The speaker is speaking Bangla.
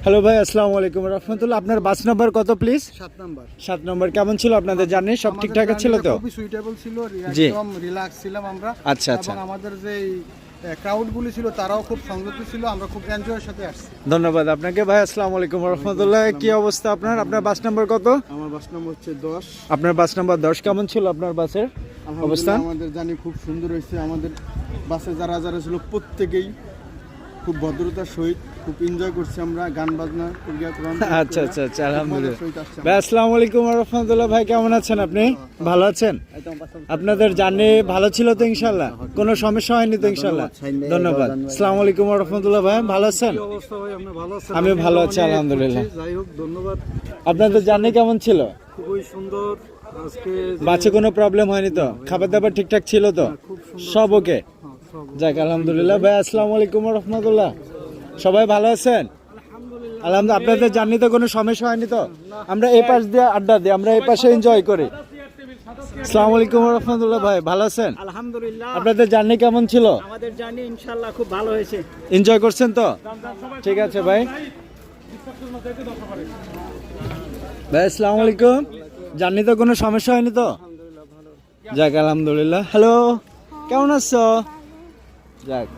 হ্যালো ভাই, আসসালামু আলাইকুম রহমতুল্লাহ। আপনার বাস নাম্বার কত প্লিজ? 7 নাম্বার। 7 নম্বর। কেমন ছিল আপনাদের জার্নি? সব ঠিকঠাক ছিল তো? খুবই সুইটেবল ছিল, জি। একদম রিল্যাক্স ছিলাম আমরা। আচ্ছা আচ্ছা, এবং আমাদের যে ক্রাউডগুলি ছিল তারাও খুব সংযত ছিল, আমরা খুব এনজয়ের সাথে আসছি। ধন্যবাদ আপনাকে ভাই। আসসালামু আলাইকুম রহমতুল্লাহ। কি অবস্থা আপনার? আপনার বাস নাম্বার কত? আমার বাস নম্বর হচ্ছে 10। আপনার বাস নাম্বার 10। কেমন ছিল আপনার বাসের অবস্থান? আমাদের জার্নি খুব সুন্দর হয়েছে। আমাদের বাসে যারা যারা ছিল প্রত্যেকেই খুব ভদ্রতার সহিত খুব এনজয় করছি আমরা, গান বাজনা আচ্ছা আচ্ছা আচ্ছা, আলহামদুলিল্লাহ। ভাই আসসালামু আলাইকুম রহমতুল্লাহ। ভাই কেমন আছেন আপনি? ভালো আছেন? আপনাদের জার্নি ভালো ছিল তো ইনশাল্লাহ? কোনো সমস্যা হয়নি তো ইনশাল্লাহ? ধন্যবাদ। আসসালামু আলাইকুম রহমতুল্লাহ। ভাই ভালো আছেন? আমি ভালো আছি আলহামদুলিল্লাহ। যাই হোক, ধন্যবাদ। আপনাদের জার্নি কেমন ছিল? খুবই সুন্দর। আজকে বাসে কোনো প্রবলেম হয়নি তো? খাবার দাবার ঠিকঠাক ছিল তো? সব ওকে? যাক আলহামদুলিল্লাহ। ভাই আসসালামু আলাইকুম রহমতুল্লাহ। সবাই ভালো আছেন? আলহামদুলিল্লাহ। আপনাদের জার্নিতে কোনো সমস্যা হয়নি তো? আমরা এই পাশ দিয়ে আড্ডা দিই, আমরা এই পাশে এনজয় করি। আসসালামু আলাইকুম রহমতুল্লাহ। ভাই ভালো আছেন? আলহামদুলিল্লাহ। আপনাদের জার্নি কেমন ছিল? আমাদের জার্নি ইনশাআল্লাহ খুব ভালো হয়েছে। এনজয় করছেন তো? ঠিক আছে ভাই। ভাই আসসালামু আলাইকুম। জার্নিতে কোনো সমস্যা হয়নি তো? যাক আলহামদুলিল্লাহ। হ্যালো, কেমন আছো? যাক।